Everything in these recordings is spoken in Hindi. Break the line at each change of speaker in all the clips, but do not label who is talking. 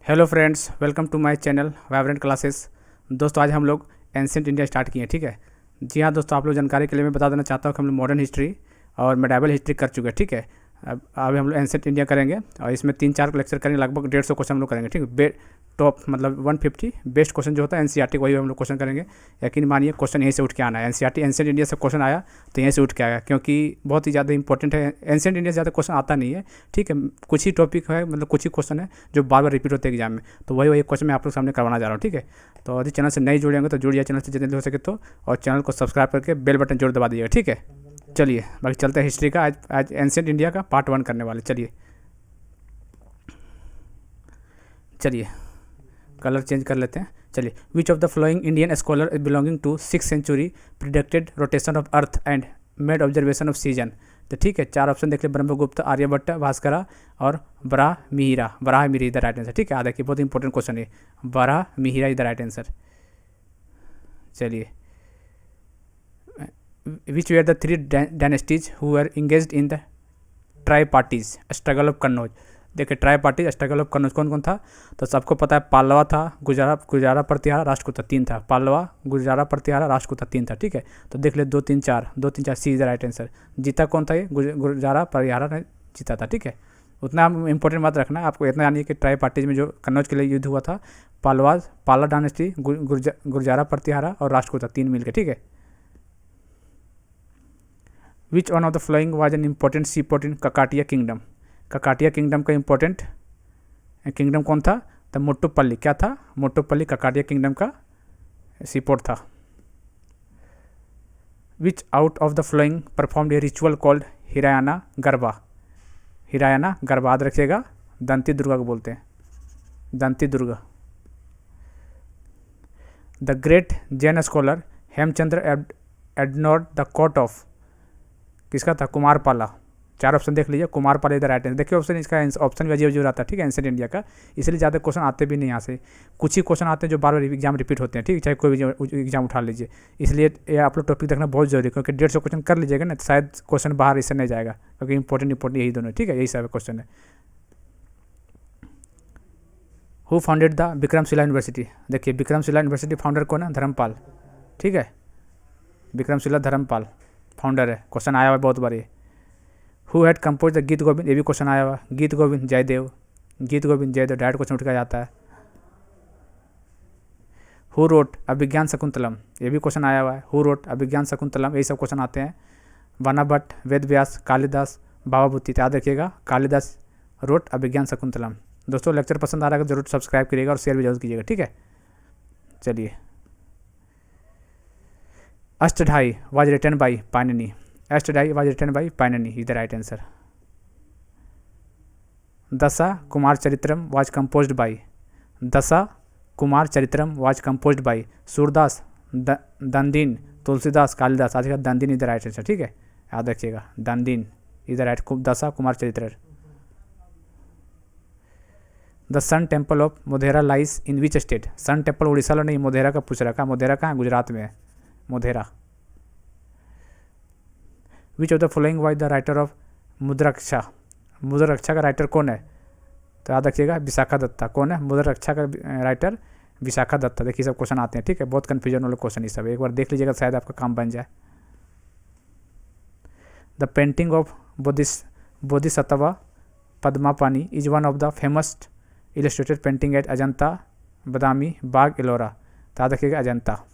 Hello friends, welcome to my channel vibrant classes. दोस्तों, आज हम लोग एंशिएंट इंडिया स्टार्ट किए हैं। ठीक है जी हाँ दोस्तों, आप लोग जानकारी के लिए मैं बता देना चाहता हूँ कि हम लोग मॉडर्न हिस्ट्री और मेडावल हिस्ट्री कर चुके हैं। ठीक है, अब अभी हम लोग एंशिएंट इंडिया करेंगे और इसमें 3-4 लेक्चर करेंगे, लगभग 150 क्वेश्चन हम लोग करेंगे। ठीक है, टॉप मतलब 150 बेस्ट क्वेश्चन जो होता है एनसीईआरटी, वही हम लोग क्वेश्चन करेंगे। यकीन मानिए क्वेश्चन यहीं से उठ के आना है। एनसीईआरटी एंशिएंट इंडिया से क्वेश्चन आया तो यहीं से उठ के आया, क्योंकि बहुत ही ज़्यादा इंपॉर्टेंट है। एंशिएंट इंडिया से ज़्यादा क्वेश्चन आता नहीं है। ठीक है, कुछ ही टॉपिक है, मतलब कुछ ही क्वेश्चन है जो बार बार रिपीट होते हैं एग्जाम में, तो वही क्वेश्चन मैं आप लोग सामने करवाना जा रहा हूँ। ठीक है, तो यदि चैनल से नहीं जुड़ेंगे तो जुड़ जाए चैनल से जितने हो सके तो, और चैनल को सब्सक्राइब करके बेल बटन जरूर दबा दीजिएगा। ठीक है, चलिए बाकी चलते हैं हिस्ट्री का। आज एंशिएंट इंडिया का पार्ट 1 करने वाले। चलिए कलर चेंज कर लेते हैं। चलिए, which of the following Indian scholar belonging to 6th century predicted rotation of earth and made observation of season. तो ठीक है, 4 ऑप्शन देख ले, ब्रह्मगुप्त, आर्यभट्ट, भास्करा और बराहमिहिरा। बराहमिहिरा इधर राइट आंसर। ठीक है, देखिए बहुत इंपॉर्टेंट क्वेश्चन है, बराहमिहिरा इधर राइट आंसर। चलिए, which were the 3 dynasties who were engaged in the tri parties struggle of Kannauj. देखिए, tri party struggle of Kannauj कौन कौन था, तो सबको पता है, पालवा था, गुजारा प्रतिहारा, राष्ट्रकूटा 3 था। पालवा, गुजारा प्रतिहारा, राष्ट्रकूटा 3 था। ठीक है, तो देख ले 2-3-4 सी इज द राइट आंसर। जीता कौन था, ये गुजारा प्रतिहारा ने जीता था। ठीक है, उतना इंपॉर्टेंट बात रखना, आपको इतना जानिए कि ट्राई पार्टीज में जो कन्नौज के लिए युद्ध हुआ था, पाला डायनेस्टी, गुर्जारा प्रतिहारा और राष्ट्रकूटा 3 मिलकर। ठीक है, which one of the following was an important sea port in Kakatiya kingdom. Kakatiya kingdom का इंपॉर्टेंट किंगडम कौन था, तो मोट्टुपल्ली। क्या था, मोट्टुपल्ली ककाटिया किंगडम का सी पोर्ट था। Which out of the following performed a ritual called Hiranya garbha. Hiranya garbha याद रखिएगा, दंती दुर्गा को बोलते हैं, Danti Durga. The great Jain scholar Hemachandra adorned the court of, किसका था, कुमारपाला। 4 ऑप्शन देख लीजिए, कुमारपाला इधर राइट आंसर। देखिए ऑप्शन, इसका ऑप्शन भी अजीब अजीब आता है। ठीक है, एंशिएंट इंडिया का, इसलिए ज़्यादा क्वेश्चन आते भी नहीं यहाँ से। कुछ ही क्वेश्चन आते हैं जो बार बार एग्जाम रिपीट होते हैं। ठीक है, चाहे कोई भी एग्जाम उठा लीजिए, इसलिए ये आप लोग टॉपिक देखना बहुत जरूरी है, क्योंकि 150 क्वेश्चन कर लीजिएगा ना तो शायद क्वेश्चन बाहर इससे नहीं जाएगा, क्योंकि इंपॉर्टेंट यही दोनों। ठीक है, यही सब क्वेश्चन है। Who founded the Vikramshila university. देखिए, विक्रमशिला यूनिवर्सिटी फाउंडर कौन है, धर्मपाल। ठीक है, विक्रमशिला धर्मपाल फाउंडर है। क्वेश्चन आया हुआ है बहुत बार ये। हु हैड कंपोज द गीत गोविंद, ये भी क्वेश्चन आया हुआ। गीत गोविंद जयदेव, गीत गोविंद जयदेव, डायरेक्ट क्वेश्चन उठ के जाता है। हु रोट अभिज्ञान शकुंतलम, ये भी क्वेश्चन आया हुआ है। हु रोट अभिज्ञान शकुंतलम, यही सब क्वेश्चन आते हैं। वनाभट्ट, वेद व्यास, कालिदास, बाबा बुत्ती। याद रखिएगा, कालिदास रोट अभिज्ञान शकुंतलम। दोस्तों, लेक्चर पसंद आ रहा है तो जरूर सब्सक्राइब करिएगा और शेयर भी जरूर कीजिएगा। ठीक है, चलिए, Ashtadhyayi was written by Panini. Ashtadhyayi was written by Panini is the right answer. Dashakumaracharitam was composed by, Dashakumaracharitam was composed by Surdas, Dandin, Tulsidas, Kalidas. आज का Dandin is the right answer. ठीक है, याद रखिएगा, दंदीन is the right, Dasha Kumar Charitra. The sun temple of Modhera lies in which state. Sun temple Orissa में नहीं, मोधेरा का पूछ रखा। मोधेरा कहाँ, गुजरात में है, Modhera. Which of the following was the writer of Mudrarakshasa. Mudrarakshasa का राइटर कौन है, तो याद रखिएगा, विशाखा दत्ता। कौन है मुद्राक्षा का राइटर, विशाखा दत्ता। देखिए सब क्वेश्चन आते हैं। ठीक है, बहुत कन्फ्यूजन वाले क्वेश्चन ये सब, एक बार देख लीजिएगा, शायद आपका काम बन जाए। The painting of Bodhisattva Padmapani is one of the famous illustrated painting at Ajanta Badami Bagh Ellora. तो याद रखिएगा, Ajanta.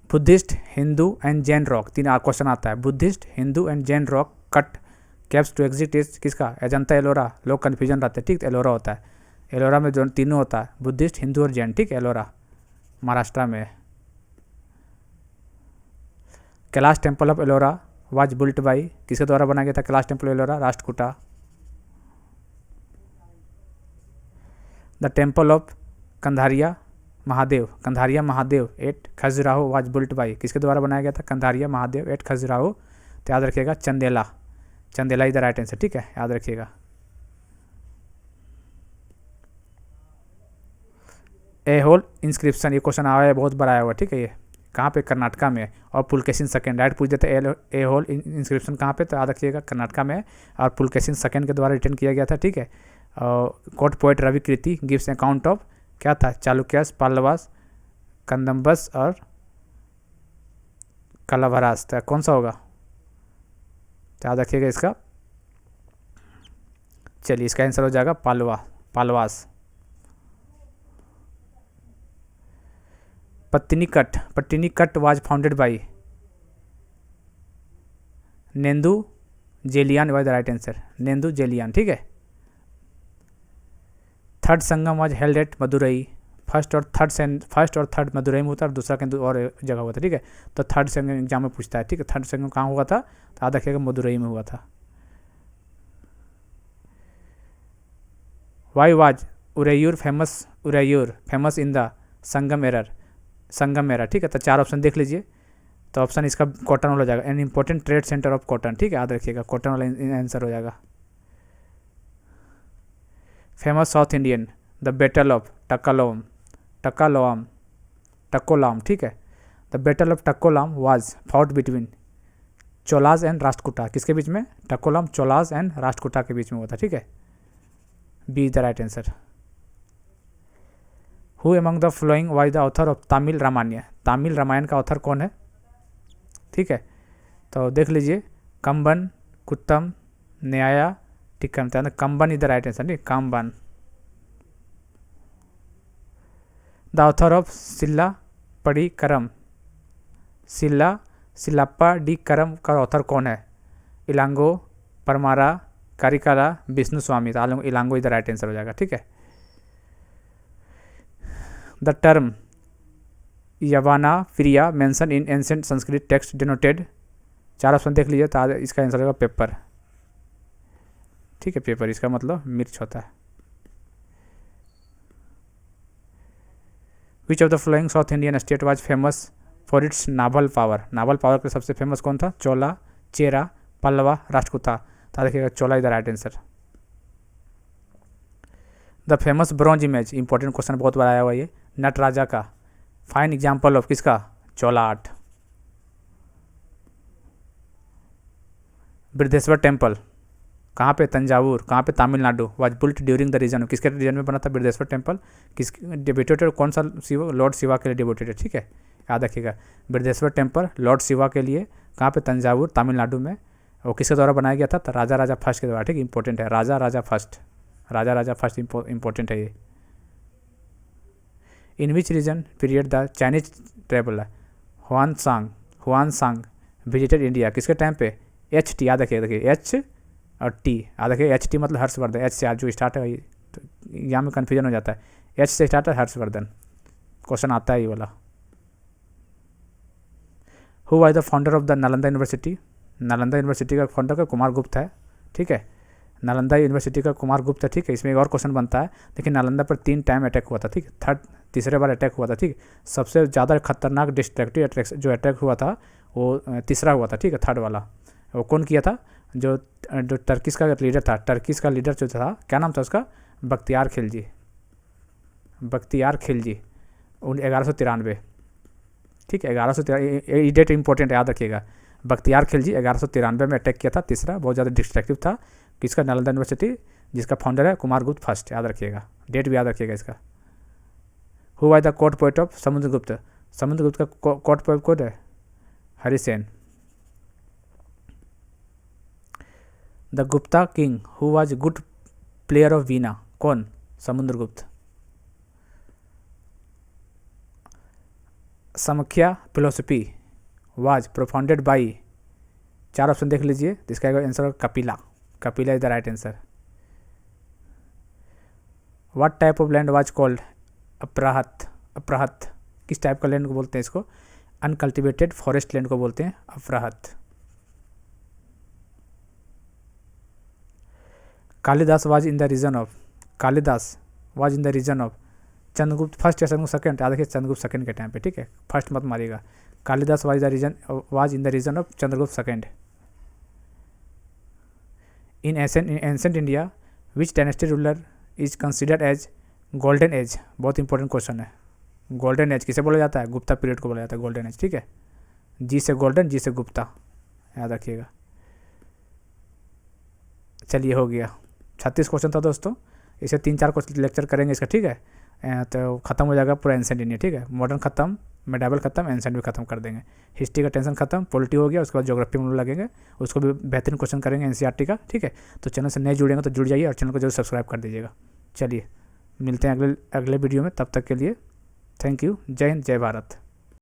Buddhist, Hindu and Jain rock, 3 question आता है। Buddhist, Hindu and Jain rock cut caves to exist is किसका, अजंता एलोरा। लोग कन्फ्यूजन रहते हैं। ठीक, एलोरा होता है। एलोरा में जो तीनों होता है, बुद्धिस्ट, हिंदू और जैन। ठीक, एलोरा महाराष्ट्र में है। Kailash temple of Ellora was built by, किसके द्वारा बनाया गया था Kailash temple Ellora, Rashtrakuta. The temple of Kandariya Mahadev, Kandariya Mahadev at Khajuraho was built by, किसके द्वारा बनाया गया था, कंधारिया महादेव एट खजुराहो। तो याद रखिएगा, Chandela. Chandela is the right answer. ठीक है, याद रखिएगा। ए होल इंस्क्रिप्शन, ये क्वेश्चन आया है, बहुत बार आया हुआ। ठीक है, ये कहाँ पे, कर्नाटका में है। और पुलकेशिन सेकंड, राइट पूछ देते ए होल इंस्क्रिप्शन कहाँ पे, तो याद रखिएगा कर्नाटका में है और पुलकेशिन सेकंड के द्वारा रिटर्न किया गया था, ठीक है। और court poet Ravi Kirti gives account of क्या था, चालुक्यास, पल्लवास, कंदम्बस और कलाभरास, तो कौन सा होगा, तो याद रखिएगा इसका, चलिए इसका आंसर हो जाएगा Pallavas. Pattini cult was founded by Nedunjeliyan, was the right answer, Nedunjeliyan, ठीक है। Third Sangam was held at Madurai, first और थर्ड मदुरई में होता है और दूसरा कहीं और जगह हुआ था, ठीक है। तो थर्ड संगम एग्जाम में पूछता है, ठीक है। थर्ड संगम कहाँ हुआ था, तो याद रखिएगा मदुरई में हुआ था। Why was Uraiyur famous in the Sangam era, ठीक है। तो 4 ऑप्शन देख लीजिए, तो ऑप्शन इसका कॉटन वाला हो जाएगा, an important trade centre of cotton, ठीक है, याद रखिएगा कॉटन वाला आंसर हो जाएगा। Famous south Indian, the battle of Takkolam, ठीक है। The battle of Takkolam was fought between Cholas and Rashtrakuta, किसके बीच में, टक्कोलाम, चोलाज एंड राष्ट्रकूटा के बीच में हुआ था, ठीक है। B is the right answer. Who among the following was the author of Tamil Ramayana का ऑथर कौन है, ठीक है। तो देख लीजिए, कंबन, कुत्तम, न्याया, टिक्कम, तो कंबन इज द राइट आंसर, नहीं कामबन। द ऑथर ऑफ सिल्लाप्पा डी करम का ऑथर कौन है, इलांगो, परमारा, कारिकाला, विष्णु स्वामी, तो Ilango is the right answer हो जाएगा, ठीक है। The term Yavanapriya mentioned in ancient Sanskrit text denoted, 4 option देख लीजिए, तो इसका आंसर होगा पेपर, ठीक है। पेपर इसका मतलब मिर्च होता है। विच of the flowing south Indian state was famous for its novel power के सबसे फेमस कौन था, चोला, चेरा, पल्लवा, राष्ट्रकूटा, तो देखिएगा Chola is the right answer. The famous bronze image, important question बहुत बार आया हुआ ये, नटराजा का फाइन एग्जाम्पल ऑफ किसका, चोला आर्ट। बृहदेश्वर टेम्पल कहाँ पे, तंजावुर, कहाँ पे, Tamil Nadu, was built during the reign, किसके रीजन में बना था बृहदेश्वर टेम्पल, किस डिबेटेड, कौन सा लॉर्ड शिवा के लिए डिबेटेड, ठीक है, याद रखिएगा। बृहदेश्वर टेम्पल लॉर्ड शिवा के लिए कहाँ पे, तंजावुर, तमिलनाडु में। वो किसके द्वारा बनाया गया था, तो राजा फर्स्ट के द्वारा, ठीक, इंपॉर्टेंट है, राजा फर्स्ट इंपॉर्टेंट है ये। In which reign period the Chinese traveller Hiuen Tsang visited India, किसके टाइम पे, एच टी, याद रखिए, देखिए एच और टी, याद रखिए, एच टी मतलब हर्षवर्धन, एच से जो स्टार्ट है तो यहाँ में कन्फ्यूजन हो जाता है, एच से स्टार्ट है हर्षवर्धन, क्वेश्चन आता है ये वाला। Who was the founder of the Nalanda university का फाउंडर का कुमार गुप्त है, ठीक है। नालंदा यूनिवर्सिटी का कुमार गुप्त है, ठीक है। इसमें एक और क्वेश्चन बनता है, लेकिन नालंदा पर 3 टाइम अटैक हुआ था, ठीक, तीसरे बार अटैक हुआ था, ठीक। सबसे ज़्यादा खतरनाक डिस्ट्रक्टिव अटैक जो अटैक हुआ था वो तीसरा हुआ था, ठीक है, थर्ड वाला। वो कौन किया था, जो टर्किस का लीडर था, जो था, क्या नाम था उसका, बख्तियार खिलजी, 1193, ठीक है, 1193, ये डेट इंपॉर्टेंट याद रखिएगा। बख्तियार खिलजी 1193 में अटैक किया था, तीसरा बहुत ज़्यादा डिस्ट्रक्टिव था, किसका, नालंदा यूनिवर्सिटी, जिसका फाउंडर है कुमार गुप्त फर्स्ट, याद रखिएगा, डेट भी याद रखिएगा इसका। Who was the court poet of Samudragupta का कोर्ट पोएट कौन है, Harisena. The Gupta king who was good player of veena, कौन, Samudragupta. Samkhya philosophy was propounded by, 4 option देख लीजिए, जिसका answer Kapila is the right answer. What type of land was called Aprahata, किस टाइप का लैंड को बोलते हैं इसको, अनकल्टिवेटेड फॉरेस्ट लैंड को बोलते हैं Aprahata. Kalidas was in the reign of Chandragupta first या चंद्रगुप्त सेकंड, याद रखिए चंद्रगुप्त सेकंड के टाइम पे, ठीक है, फर्स्ट मत मारिएगा। Kalidas was in the reign of Chandragupta second. In ancient India which dynasty ruler is considered as golden age, बहुत इंपॉर्टेंट क्वेश्चन है, गोल्डन एज किसे बोला जाता है? गुप्ता पीरियड को बोला जाता है गोल्डन एज, ठीक है। जी से गोल्डन, जी से गुप्ता, याद रखिएगा। चलिए हो गया, 36 क्वेश्चन था दोस्तों। इसे 3-4 क्वेश्चन लेक्चर करेंगे इसका, ठीक है। तो ख़त्म हो जाएगा पूरा एंसेंट इंडिया, ठीक है। मॉडर्न खत्म, मेडावल खत्म, एंसेंट भी खत्म कर देंगे। हिस्ट्री का टेंशन खत्म, पॉलिटी हो गया, उसके बाद ज्योग्राफी में लगेंगे, उसको भी बेहतरीन क्वेश्चन करेंगे एनसीईआरटी का, ठीक है। तो चैनल से नए जुड़ेंगे तो जुड़ जाइए और चैनल को जरूर सब्सक्राइब कर दीजिएगा। चलिए मिलते हैं अगले वीडियो में, तब तक के लिए थैंक यू। जय हिंद, जय भारत।